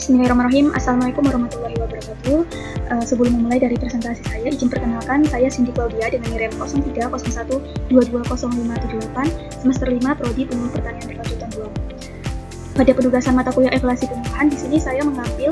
Bismillahirrahmanirrahim. Assalamualaikum warahmatullahi wabarakatuh. Sebelum memulai dari presentasi saya, izin perkenalkan, saya Cindy Claudia dengan NIM 0301220578, semester 5 Prodi Pengembangan Pertanian Berkelanjutan 2. Pada penugasan mata kuliah evaluasi penyuluhan, di sini saya mengambil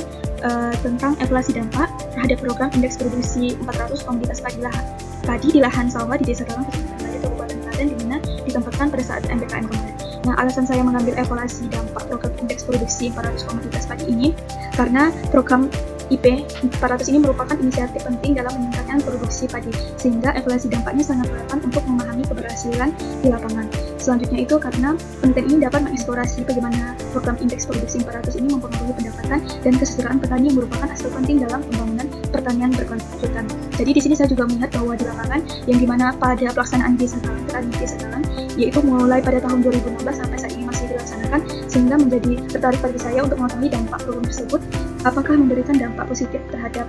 tentang evaluasi dampak terhadap program indeks produksi 400 komoditas padi di lahan sawah di Desa Talang, Kecamatan Bali, Kabupaten Klaten, di mana ditempatkan pada saat MPKM kemarin. Nah, alasan saya mengambil evaluasi dampak program indeks produksi 400 komoditas padi ini karena program IP 400 ini merupakan inisiatif penting dalam meningkatkan produksi padi, sehingga evaluasi dampaknya sangat relevan untuk memahami keberhasilan di lapangan. Selanjutnya itu karena penelitian ini dapat mengeksplorasi bagaimana program indeks produksi 400 ini mempengaruhi pendapatan dan kesejahteraan petani yang merupakan aspek penting dalam pembangunan pertanian berkelanjutan. Jadi di sini saya juga melihat bahwa di lapangan yang dimana pada pelaksanaan Desa Talang, petani Desa Talang, yaitu mulai pada tahun 2016 sampai saat ini masih dilaksanakan, sehingga menjadi tertarik bagi saya untuk mengetahui dampak program tersebut, apakah memberikan dampak positif terhadap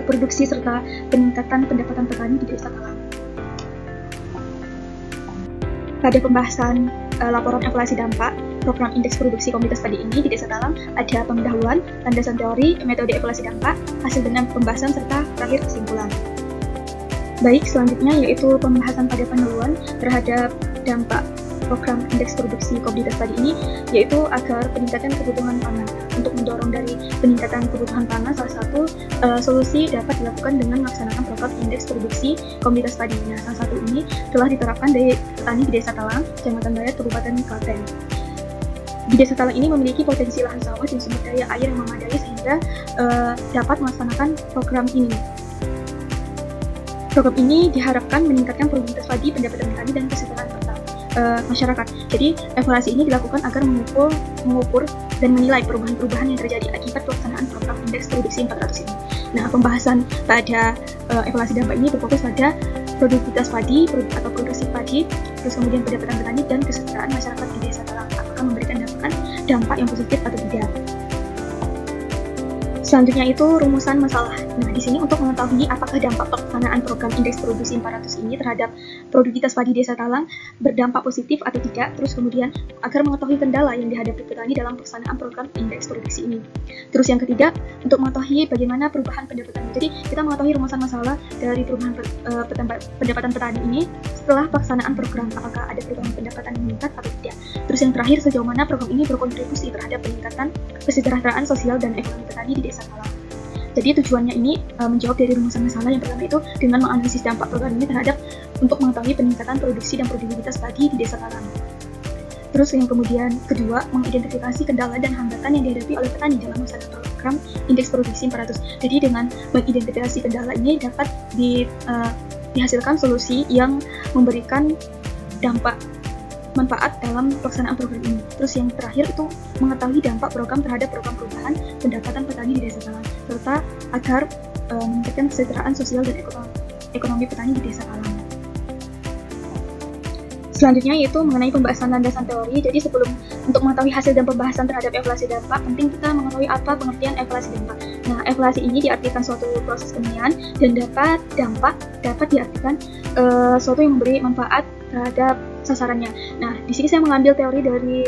produksi serta peningkatan pendapatan petani di Desa Talang. Pada pembahasan laporan evaluasi dampak program indeks produksi komoditas padi ini di Desa Talang, ada pendahuluan, landasan teori, metode evaluasi dampak, hasil dan pembahasan, serta terakhir kesimpulan. Baik, selanjutnya yaitu pembahasan pada pendahuluan terhadap dampak program indeks produksi komoditas padi ini, yaitu agar peningkatan kebutuhan pangan. Untuk mendorong dari peningkatan kebutuhan pangan, salah satu solusi dapat dilakukan dengan melaksanakan program indeks produksi komoditas padi. Nah, salah satu ini telah diterapkan dari petani di Desa Talang, Kecamatan Bayat, Kabupaten Klaten. Di Desa Talang ini memiliki potensi lahan sawah dan sumber daya air yang memadai sehingga dapat melaksanakan program ini. Program ini diharapkan meningkatkan produktivitas padi, pendapatan petani, dan kesejahteraan masyarakat. Jadi, evaluasi ini dilakukan agar mengukur dan menilai perubahan-perubahan yang terjadi akibat pelaksanaan program indeks produksi 400 ini. Nah, pembahasan pada evaluasi dampak ini berfokus pada produktivitas padi atau produksi padi, terus kemudian pendapatan petani dan kesejahteraan masyarakat di Desa Talang. Apakah memberikan dampak yang positif atau tidak? Selanjutnya itu rumusan masalah. Nah, di sini untuk mengetahui apakah dampak pelaksanaan program indeks produksi 400 ini terhadap produktivitas padi Desa Talang berdampak positif atau tidak, terus kemudian agar mengetahui kendala yang dihadapi petani dalam pelaksanaan program indeks produksi ini. Terus yang ketiga, untuk mengetahui bagaimana perubahan pendapatan. Jadi, kita mengetahui rumusan masalah dari perubahan pendapatan petani ini setelah pelaksanaan program, apakah ada perubahan pendapatan yang meningkat atau tidak. Terus yang terakhir, sejauh mana program ini berkontribusi terhadap peningkatan kesejahteraan sosial dan ekonomi petani di Desa Talang. Jadi tujuannya ini menjawab dari rumusan masalah yang pertama itu dengan menganalisis dampak program ini terhadap untuk mengetahui peningkatan produksi dan produktivitas padi di Desa Talang. Terus yang kemudian kedua, mengidentifikasi kendala dan hambatan yang dihadapi oleh petani dalam melaksanakan program indeks produksi 400. Jadi dengan mengidentifikasi kendala ini dapat dihasilkan solusi yang memberikan manfaat dalam pelaksanaan program ini. Terus yang terakhir itu mengetahui dampak program terhadap program perubahan pendapatan petani di Desa Talang, serta agar meningkatkan kesejahteraan sosial dan ekonomi petani di Desa Talang. Selanjutnya yaitu mengenai pembahasan landasan teori. Jadi sebelum untuk mengetahui hasil dan pembahasan terhadap evaluasi dampak, penting kita mengetahui apa pengertian evaluasi dampak. Nah, evaluasi ini diartikan suatu proses penilaian dan dampak dapat diartikan suatu yang memberi manfaat terhadap sasarannya. Nah, di sini saya mengambil teori dari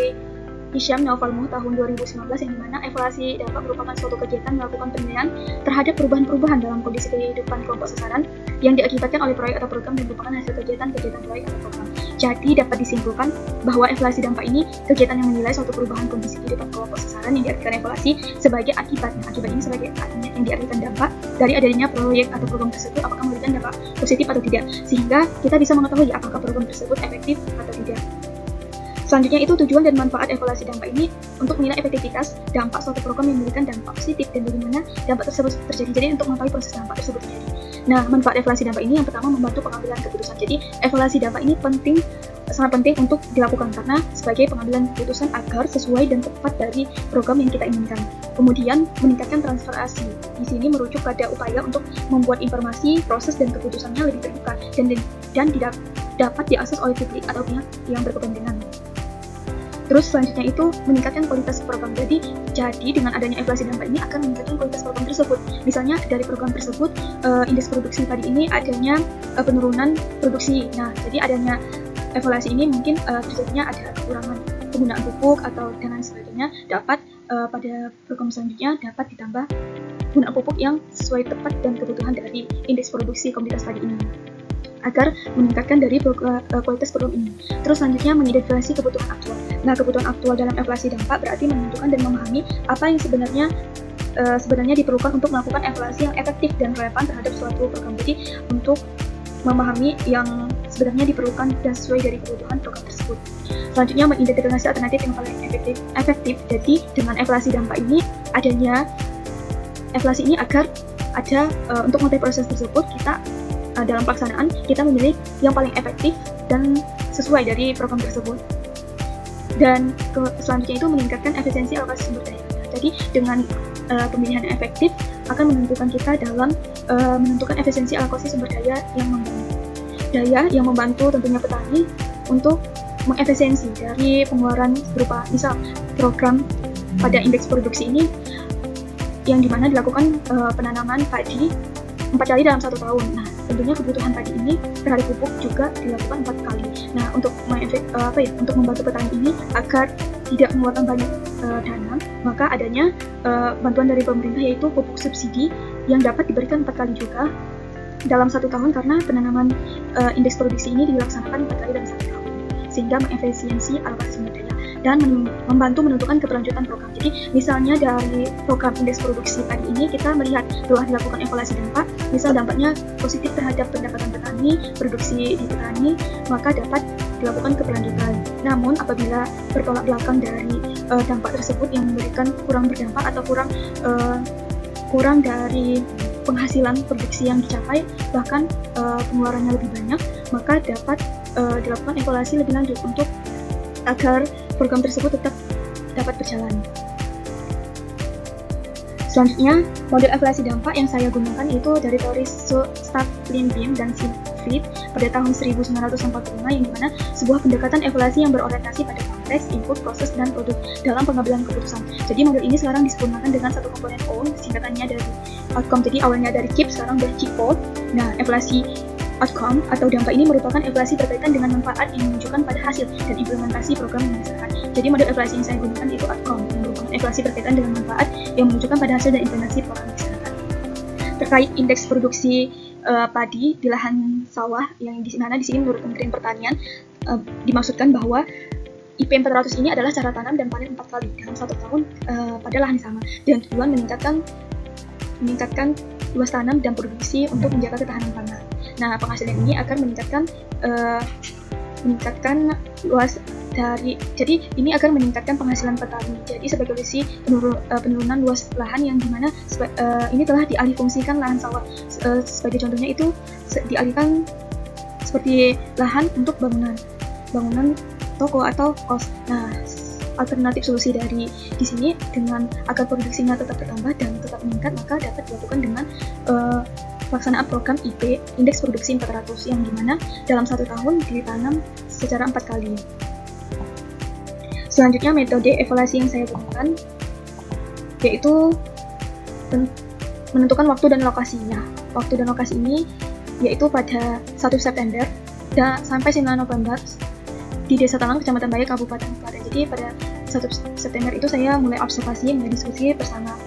Hisham Naufalmuh tahun 2019 yang dimana evaluasi dampak merupakan suatu kegiatan melakukan penilaian terhadap perubahan-perubahan dalam kondisi kehidupan kelompok sasaran yang diakibatkan oleh proyek atau program dan merupakan hasil kegiatan proyek atau program. Jadi dapat disimpulkan bahwa evaluasi dampak ini kegiatan yang menilai suatu perubahan kondisi kehidupan kelompok sasaran yang diartikan evaluasi sebagai akibat. Nah, akibat ini sebagai artinya yang diartikan dampak dari adanya proyek atau program tersebut apakah memberikan dampak positif atau tidak, sehingga kita bisa mengetahui apakah program tersebut efektif atau tidak. Selanjutnya itu tujuan dan manfaat evaluasi dampak ini untuk menilai efektivitas dampak suatu program yang memberikan dampak positif dan bagaimana dampak tersebut terjadi. Jadi untuk mengetahui proses dampak tersebut terjadi. Nah, manfaat evaluasi dampak ini yang pertama membantu pengambilan keputusan. Jadi evaluasi dampak ini sangat penting untuk dilakukan karena sebagai pengambilan keputusan agar sesuai dan tepat dari program yang kita inginkan. Kemudian meningkatkan transparansi. Di sini merujuk pada upaya untuk membuat informasi, proses dan keputusannya lebih terbuka dan tidak dapat diakses oleh publik atau pihak yang berkepentingan. Terus selanjutnya itu meningkatkan kualitas program. Jadi dengan adanya evaluasi dampak ini akan meningkatkan kualitas program tersebut. Misalnya dari program tersebut indeks produksi padi ini adanya penurunan produksi. Nah, jadi adanya evaluasi ini mungkin terjadinya ada kekurangan penggunaan pupuk atau dan lain sebagainya dapat pada program selanjutnya dapat ditambah guna pupuk yang sesuai tepat dan kebutuhan dari indeks produksi komoditas padi ini, agar meningkatkan dari kualitas produk ini. Terus selanjutnya mengidentifikasi kebutuhan aktual. Nah, kebutuhan aktual dalam evaluasi dampak berarti menentukan dan memahami apa yang sebenarnya diperlukan untuk melakukan evaluasi yang efektif dan relevan terhadap suatu program. Jadi untuk memahami yang sebenarnya diperlukan dan sesuai dari kebutuhan program tersebut. Selanjutnya mengidentifikasi alternatif yang paling efektif. Jadi dengan evaluasi dampak ini, adanya evaluasi ini agar ada untuk mengetahui proses tersebut, kita dalam pelaksanaan kita memilih yang paling efektif dan sesuai dari program tersebut. Dan selanjutnya itu meningkatkan efisiensi alokasi sumber daya. Jadi dengan pemilihan yang efektif akan menentukan kita dalam menentukan efisiensi alokasi sumber daya yang membantu tentunya petani untuk mengefisiensi dari pengeluaran berupa misal program pada indeks produksi ini yang dimana dilakukan penanaman padi 4 kali dalam 1 tahun. Nah, tentunya kebutuhan padi ini terhadap pupuk juga dilakukan 4 kali. Nah, untuk membantu petani ini agar tidak mengeluarkan banyak dana, maka adanya bantuan dari pemerintah yaitu pupuk subsidi yang dapat diberikan 4 kali juga dalam 1 tahun, karena penanaman indeks produksi ini dilaksanakan 4 kali dalam 1 tahun, sehingga mengefisiensi alokasi sumber daya dan membantu menentukan keberlanjutan program. Jadi misalnya dari program indeks produksi padi ini kita melihat telah dilakukan evaluasi dampak, misal dampaknya positif terhadap pendapatan petani, produksi di petani, maka dapat dilakukan keberlanjutan. Namun apabila bertolak belakang dari dampak tersebut yang memberikan kurang berdampak atau kurang dari penghasilan produksi yang dicapai, bahkan pengeluarannya lebih banyak, maka dapat dilakukan evaluasi lebih lanjut untuk agar program tersebut tetap dapat berjalan. Selanjutnya, model evaluasi dampak yang saya gunakan itu dari teori Stapp-Lindbeum dan Siegfried pada tahun 1945, yang dimana sebuah pendekatan evaluasi yang berorientasi pada konteks, input, proses, dan produk dalam pengambilan keputusan. Jadi model ini sekarang disempurnakan dengan satu komponen O, singkatannya dari outcome. Jadi awalnya dari KIP, sekarang dari KIPO. Nah, evaluasi outcome atau dampak ini merupakan evaluasi berkaitan dengan manfaat yang menunjukkan pada hasil dan implementasi program yang dilaksanakan. Jadi model evaluasi yang saya gunakan itu outcome, yang merupakan evaluasi berkaitan dengan manfaat yang menunjukkan pada hasil dan implementasi program yang dilaksanakan. Terkait indeks produksi padi di lahan sawah, yang di mana di sini menurut Kementerian Pertanian dimaksudkan bahwa IP 400 ini adalah cara tanam dan panen 4 kali dalam 1 tahun pada lahan sama, dengan tujuan meningkatkan luas tanam dan produksi untuk menjaga ketahanan pangan. Nah, penghasilan ini akan meningkatkan luas dari, jadi ini akan meningkatkan penghasilan petani. Jadi sebagai solusi penurunan luas lahan yang dimana ini telah dialihfungsikan lahan sawah. Sebagai contohnya itu dialihkan seperti lahan untuk bangunan toko atau kos. Nah, alternatif solusi dari di sini dengan agar produksinya tetap bertambah dan tetap meningkat, maka dapat dilakukan dengan pelaksanaan program IP indeks produksi 400 yang dimana dalam 1 tahun ditanam secara 4 kali. Selanjutnya metode evaluasi yang saya gunakan yaitu menentukan waktu dan lokasinya. Waktu dan lokasi ini yaitu pada 1 September sampai 9 November di Desa Talang, Kecamatan Bayah, Kabupaten Klaten. Jadi pada 1 September itu saya mulai observasi, mulai diskusi bersama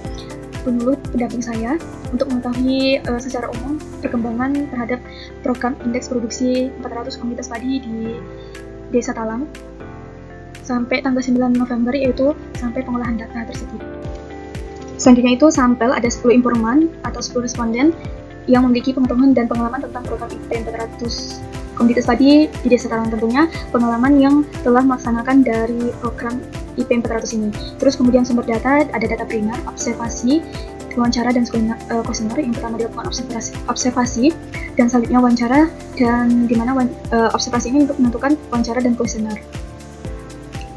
penyuluh pendamping saya untuk mengetahui secara umum perkembangan terhadap program indeks produksi 400 komoditas padi di Desa Talang sampai tanggal 9 November, yaitu sampai pengolahan data tersebut. Selanjutnya itu sampel, ada 10 informan atau 10 responden yang memiliki pengetahuan dan pengalaman tentang program IP 400 komoditas padi di Desa Talang, tentunya pengalaman yang telah melaksanakan dari program IP 400 ini. Terus kemudian sumber data, ada data primer, observasi, wawancara, dan kuesioner. Yang pertama dilakukan observasi, dan selanjutnya wawancara, dan dimana observasi ini untuk menentukan wawancara dan kuesioner.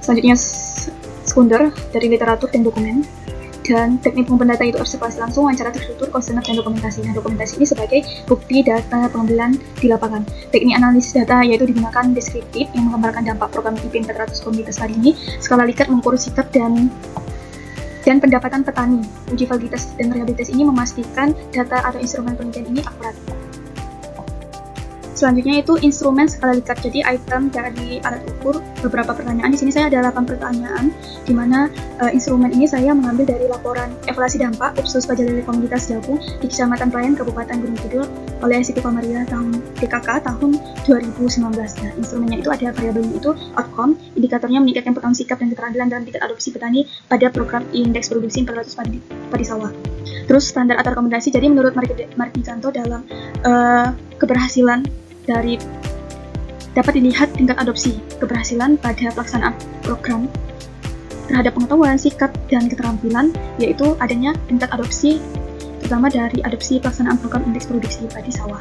Selanjutnya sekunder dari literatur dan dokumen, dan teknik pengumpulan data itu observasi langsung, wawancara terstruktur, kuesioner, dan dokumentasi. Nah, dokumentasi ini sebagai bukti data pengambilan di lapangan. Teknik analisis data yaitu digunakan deskriptif yang menggambarkan dampak program IP 400 komoditas padi ini, skala Likert mengukur sikap dan pendapatan petani. Uji validitas dan reliabilitas ini memastikan data atau instrumen penelitian ini akurat. Selanjutnya itu instrumen skala Likert. Jadi item dari alat ukur beberapa pertanyaan. Di sini saya ada 8 pertanyaan, di mana instrumen ini saya mengambil dari laporan evaluasi dampak Upsus Pajalele Komunitas Jagung di Kecamatan Pelayan Kabupaten Gunung Kidul oleh Siti Komaria tahun PKK tahun 2019. Nah, instrumennya itu ada variabelnya itu outcome, indikatornya meningkatkan potensi sikap dan keterampilan dalam tingkat adopsi petani pada program indeks produksi 400 padi sawah. Terus standar atau rekomendasi. Jadi menurut Mardikanto dalam keberhasilan dari dapat dilihat tingkat adopsi keberhasilan pada pelaksanaan program terhadap pengetahuan, sikap, dan keterampilan, yaitu adanya tingkat adopsi terutama dari adopsi pelaksanaan program indeks produksi padi sawah.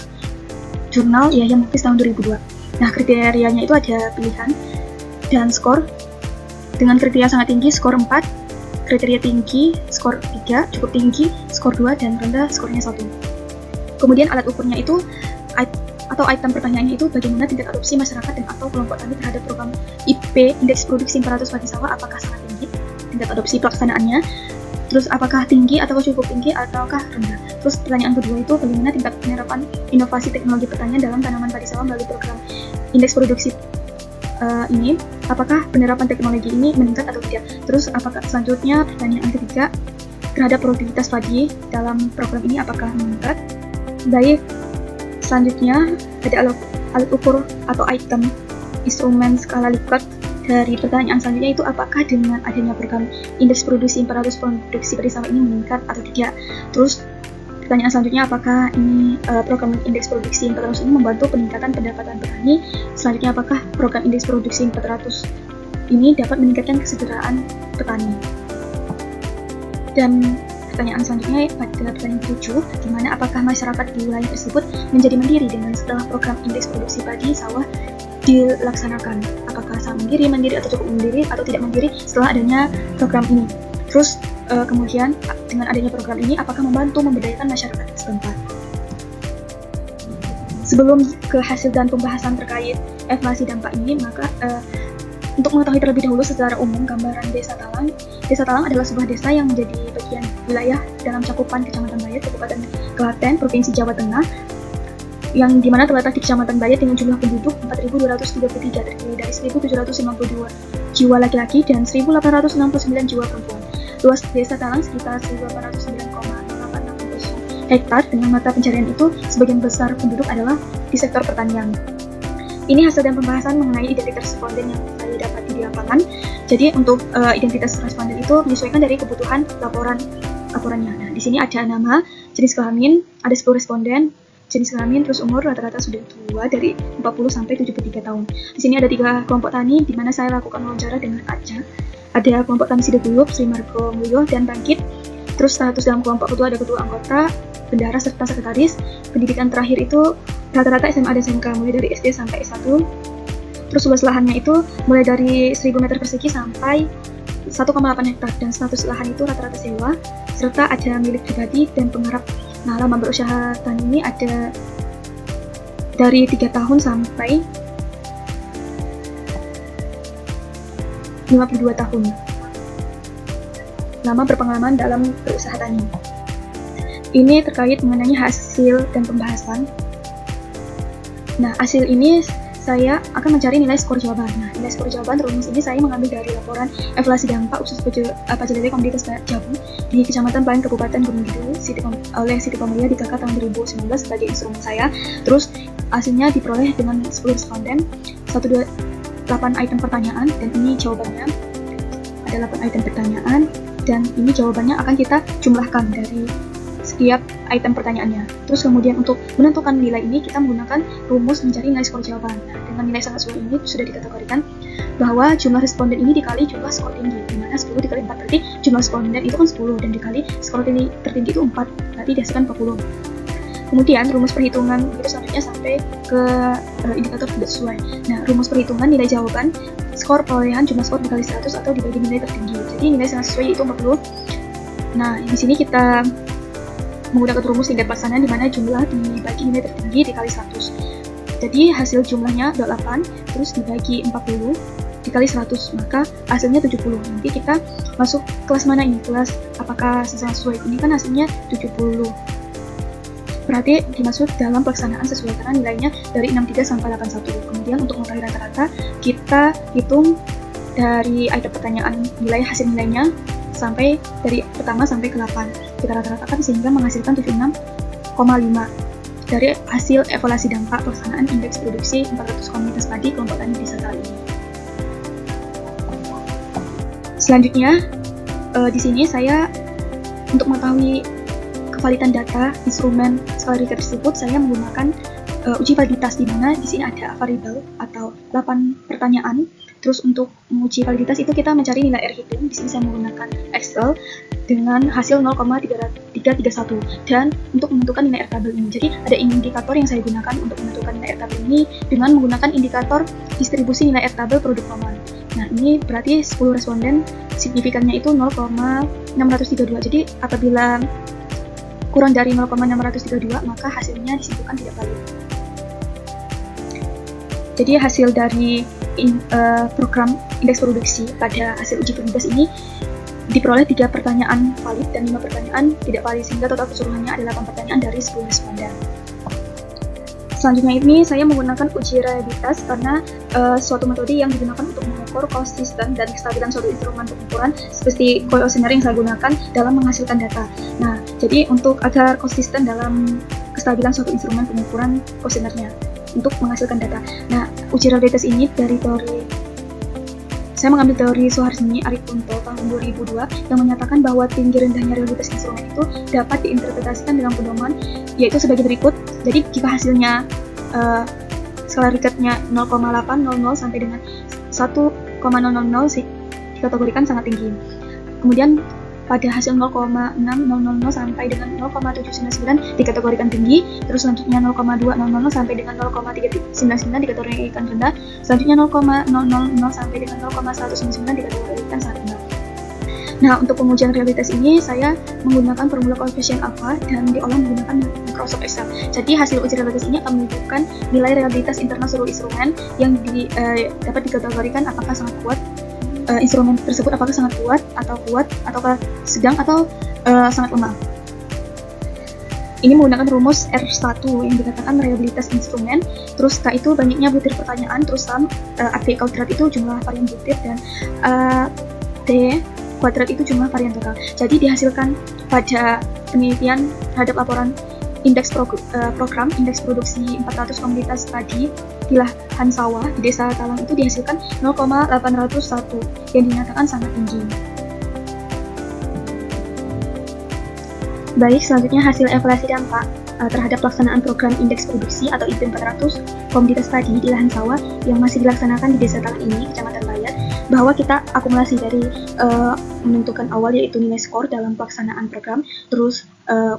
Jurnal Yahya Mukhlis tahun 2002. Nah, kriterianya itu ada pilihan dan skor. Dengan kriteria sangat tinggi, skor 4, kriteria tinggi, skor 3, cukup tinggi, skor 2, dan rendah, skornya 1. Kemudian alat ukurnya itu atau item pertanyaannya itu bagaimana tingkat adopsi masyarakat dan atau kelompok tani terhadap program IP indeks produksi 400 padi sawah, apakah sangat tinggi tingkat adopsi pelaksanaannya, terus apakah tinggi atau cukup tinggi ataukah rendah. Terus pertanyaan kedua itu bagaimana tingkat penerapan inovasi teknologi pertanian dalam tanaman padi sawah melalui program indeks produksi ini, apakah penerapan teknologi ini meningkat atau tidak. Terus apakah selanjutnya pertanyaan ketiga, terhadap produktivitas padi dalam program ini apakah meningkat. Baik, selanjutnya ada alat ukur atau item instrumen skala Likert. Dari pertanyaan selanjutnya itu apakah dengan adanya program indeks produksi 400 produksi padi sawah ini meningkat atau tidak. Terus pertanyaan selanjutnya apakah ini program indeks produksi 400 ini membantu peningkatan pendapatan petani. Selanjutnya apakah program indeks produksi 400 ini dapat meningkatkan kesejahteraan petani. Dan pertanyaan selanjutnya pada pertanyaan 7, di mana apakah masyarakat di wilayah tersebut menjadi mandiri dengan setelah program indeks produksi padi sawah dilaksanakan. Apakah sangat mandiri atau cukup mandiri atau tidak mandiri setelah adanya program ini. Terus kemudian dengan adanya program ini apakah membantu memberdayakan masyarakat setempat. Sebelum ke hasil dan pembahasan terkait evaluasi dampak ini, maka untuk mengetahui terlebih dahulu secara umum gambaran Desa Talang. Desa Talang adalah sebuah desa yang menjadi bagian wilayah dalam cakupan Kecamatan Bayat, Kabupaten Klaten, Provinsi Jawa Tengah, yang dimana terletak di Kecamatan Bayat dengan jumlah penduduk 4.233, terdiri dari 1.752 jiwa laki-laki dan 1.869 jiwa perempuan. Luas Desa Talang sekitar 1.809,860 hektar. Dengan mata pencarian itu, sebagian besar penduduk adalah di sektor pertanian. Ini hasil dan pembahasan mengenai identitas responden yang saya dapati di lapangan. Jadi untuk identitas responden itu menyesuaikan dari kebutuhan laporannya. Nah, di sini ada nama, jenis kelamin, ada 10 responden, jenis kelamin, terus umur rata-rata sudah tua dari 40 sampai 73 tahun. Di sini ada 3 kelompok tani di mana saya lakukan wawancara dengan Aca. Ada kelompok tani Sideguyup, Sri Margo Mulyo, dan Bangkit. Terus status dalam kelompok itu ada ketua anggota, bendahara, serta sekretaris. Pendidikan terakhir itu rata-rata SMA dan SMK, mulai dari SD sampai S1. Terus luas lahannya itu mulai dari 1000 meter persegi sampai 1,8 hektar, dan status lahan itu rata-rata sewa, serta ada milik pribadi dan penggarap. Nah, lama berusaha tani ini ada dari 3 tahun sampai 52 tahun. Lama berpengalaman dalam berusaha tani. Ini terkait mengenai hasil dan pembahasan. Nah, hasil ini saya akan mencari nilai skor jawaban. Nah, nilai skor jawaban rumus ini saya mengambil dari laporan evaluasi dampak Upsus Pajalele Komunitas Jagung di Kecamatan Pelayan Kabupaten Gunung Kidul oleh Siti Komaria di KK tahun 2019 sebagai instrumen saya. Terus hasilnya diperoleh dengan 10 responden, 8 item pertanyaan, dan ini jawabannya. Ada 8 item pertanyaan, dan ini jawabannya akan kita jumlahkan dari setiap item pertanyaannya. Terus kemudian untuk menentukan nilai ini kita menggunakan rumus mencari nilai skor jawaban. Nah, dengan nilai sangat sulit ini sudah dikategorikan bahwa jumlah responden ini dikali jumlah skor tinggi, dimana 10 dikali 4 berarti jumlah responden itu kan 10, dan dikali skor tertinggi itu 4, berarti dihasilkan 40. Kemudian rumus perhitungan itu selanjutnya sampai ke indikator tidak sesuai. Nah, rumus perhitungan nilai jawaban skor perolehan jumlah skor dikali 100 atau dibagi nilai tertinggi. Jadi nilai sangat sesuai yaitu 40. Nah, di sini kita menggunakan rumus tingkat pelaksanaan di mana jumlah dibagi nilai tertinggi dikali 100. Jadi hasil jumlahnya 8, terus dibagi 40 dikali 100, maka hasilnya 70. Nanti kita masuk kelas mana ini? Kelas apakah sesuai? Ini kan hasilnya 70. berarti dimaksud dalam pelaksanaan sesuai karena nilainya dari 63 sampai 81. Kemudian untuk mengetahui rata-rata, kita hitung dari item pertanyaan hasil nilainya sampai dari pertama sampai ke 8. Kita rata-ratakan sehingga menghasilkan 76,5 dari hasil evaluasi dampak pelaksanaan indeks produksi 400 komunitas padi kelompok tani desa kali ini. Selanjutnya, di sini saya untuk mengetahui kevalidan data instrumen skala Richter tersebut, saya menggunakan uji validitas, di mana di sini ada variabel atau 8 pertanyaan. Terus untuk menguji validitas itu kita mencari nilai R hitung. Di sini saya menggunakan Excel dengan hasil 0,331, dan untuk menentukan nilai R tabel ini. Jadi ada indikator yang saya gunakan untuk menentukan nilai R tabel ini dengan menggunakan indikator distribusi nilai R tabel produk paman. Nah, ini berarti 10 responden signifikannya itu 0,632. Jadi apabila kurang dari 0,632 maka hasilnya disimpulkan tidak valid. Jadi hasil dari program indeks produksi pada hasil uji validitas ini diperoleh 3 pertanyaan valid dan 5 pertanyaan tidak valid, sehingga total keseluruhannya adalah 8 pertanyaan dari 10 responden. Selanjutnya ini saya menggunakan uji reliabilitas karena suatu metode yang digunakan untuk mengukur konsisten dan kestabilan suatu instrumen pengukuran seperti questionnaire yang saya gunakan dalam menghasilkan data. Nah, jadi untuk agar konsisten dalam kestabilan suatu instrumen pengukuran questionnaire-nya untuk menghasilkan data. Nah, uji reliabilitas ini dari saya mengambil teori Suharsini Aripunto tahun 2002 yang menyatakan bahwa tinggi rendahnya reliabilitas instrumen itu dapat diinterpretasikan dengan pedoman yaitu sebagai berikut. Jadi jika hasilnya skala Richard-nya 0,800 sampai dengan 1,000 dikategorikan sangat tinggi. Kemudian pada hasil 0,6000 sampai dengan 0,799 dikategorikan tinggi, terus selanjutnya 0,200 sampai dengan 0,399 dikategorikan rendah, selanjutnya 0,000 sampai dengan 0,199 dikategorikan sangat rendah. Nah, untuk pengujian reliabilitas ini saya menggunakan formula koefisien alpha dan diolah menggunakan Microsoft Excel. Jadi hasil uji reliabilitas ini akan menunjukkan nilai reliabilitas internal seluruh instrumen yang dapat dikategorikan apakah sangat kuat, instrumen tersebut apakah sangat kuat, ataukah sedang, atau sangat lemah. Ini menggunakan rumus R1 yang dikatakan reliabilitas instrumen, terus K itu banyaknya butir pertanyaan, terus sum, AB kuadrat itu jumlah varian butir, dan D kuadrat itu jumlah varian total. Jadi dihasilkan pada penelitian terhadap laporan indeks program indeks produksi 400 komunitas padi di lahan sawah di desa Talang itu dihasilkan 0,801 yang dinyatakan sangat tinggi. Baik, selanjutnya hasil evaluasi dampak terhadap pelaksanaan program indeks produksi atau IP 400 komunitas padi di lahan sawah yang masih dilaksanakan di desa Talang ini, Kecamatan Bayat, bahwa kita akumulasi dari menentukan awal yaitu nilai skor dalam pelaksanaan program, terus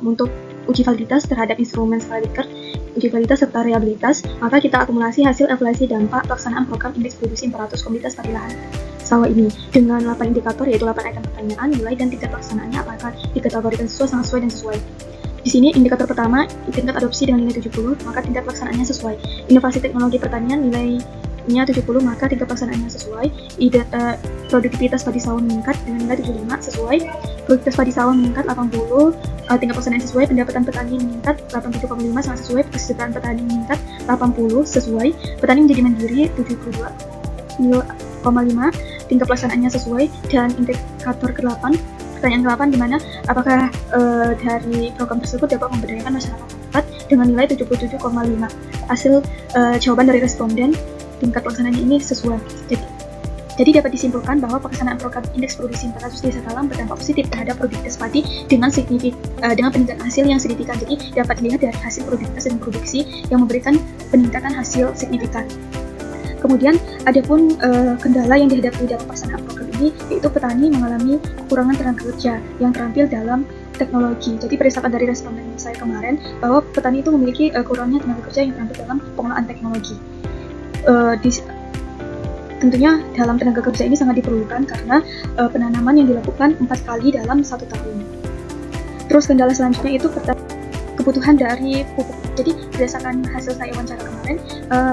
untuk uji validitas terhadap instrumen skala Richter, uji validitas serta reliabilitas, maka kita akumulasi hasil evaluasi dampak pelaksanaan program indeks produksi 400 komunitas padi lahan sawah ini dengan 8 indikator yaitu 8 item pertanyaan, nilai dan tingkat pelaksanaannya apakah dikategorikan sesuai, sangat sesuai, dan sesuai. Di sini indikator pertama tingkat adopsi dengan nilai 70, maka tingkat pelaksanaannya sesuai. Inovasi teknologi pertanian nilainya 70, maka tingkat pelaksanaannya sesuai. Produktivitas padi sawah meningkat dengan nilai 75 sesuai. Produktivitas padi sawah meningkat 80, tingkat pelaksanaan sesuai. Pendapatan petani meningkat 87,5 sangat sesuai. Kesejahteraan petani meningkat 80 sesuai. Petani menjadi mandiri 72,5, tingkat pelaksanaannya sesuai. Dan indikator ke-8, pertanyaan ke-8 di mana apakah dari program tersebut dapat memberdayakan masyarakat dengan nilai 77,5. Hasil jawaban dari responden tingkat pelaksanaannya ini sesuai. Jadi dapat disimpulkan bahwa pelaksanaan program indeks produksi 400 desa Talang berdampak positif terhadap produktivitas padi dengan peningkatan hasil yang signifikan. Jadi dapat dilihat dari hasil produktivitas dan produksi yang memberikan peningkatan hasil signifikan. Kemudian adapun kendala yang dihadapi dalam pelaksanaan program ini yaitu petani mengalami kekurangan tenaga kerja yang terampil dalam teknologi. Jadi berdasarkan dari responden saya kemarin bahwa petani itu memiliki kurangnya tenaga kerja yang terampil dalam penggunaan teknologi. Tentunya dalam tenaga kerja ini sangat diperlukan karena penanaman yang dilakukan 4 kali dalam 1 tahun. Terus kendala selanjutnya itu kebutuhan dari pupuk. Jadi berdasarkan hasil saya wawancara kemarin,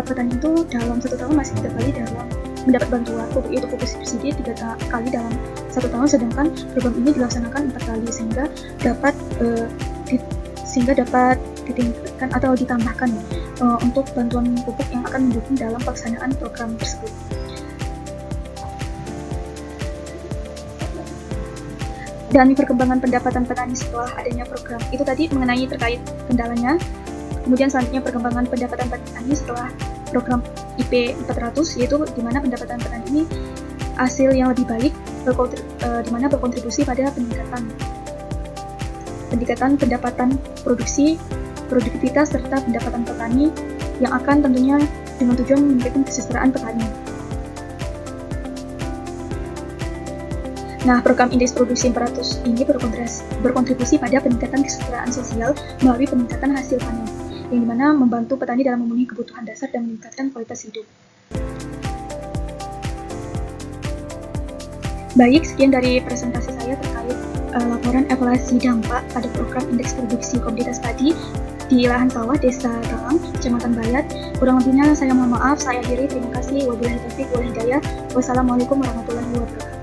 petani itu dalam 1 tahun masih 3 kali dalam mendapat bantuan pupuk, yaitu pupuk subsidi 3 kali dalam 1 tahun, sedangkan program ini dilaksanakan 4 kali, sehingga dapat sehingga dapat ditingkatkan atau ditambahkan untuk bantuan pupuk yang akan mendukung dalam pelaksanaan program tersebut. Dan perkembangan pendapatan petani setelah adanya program itu tadi mengenai terkait kendalanya. Kemudian selanjutnya perkembangan pendapatan petani setelah program IP 400, yaitu di mana pendapatan petani ini hasil yang lebih baik di mana berkontribusi pada peningkatan pendapatan produksi, produktivitas serta pendapatan petani yang akan tentunya dengan tujuan meningkatkan kesejahteraan petani. Nah, program indeks produksi 400 ini berkontribusi pada peningkatan kesejahteraan sosial melalui peningkatan hasil panen, yang dimana membantu petani dalam memenuhi kebutuhan dasar dan meningkatkan kualitas hidup. Baik, sekian dari presentasi saya terkait laporan evaluasi dampak pada program indeks produksi komoditas padi di lahan sawah Desa Galang, Kecamatan Bayat. Kurang lebihnya saya mohon maaf, saya akhiri. Terima kasih. Wabillahi taufiq wal hidayah. Wassalamualaikum warahmatullahi wabarakatuh.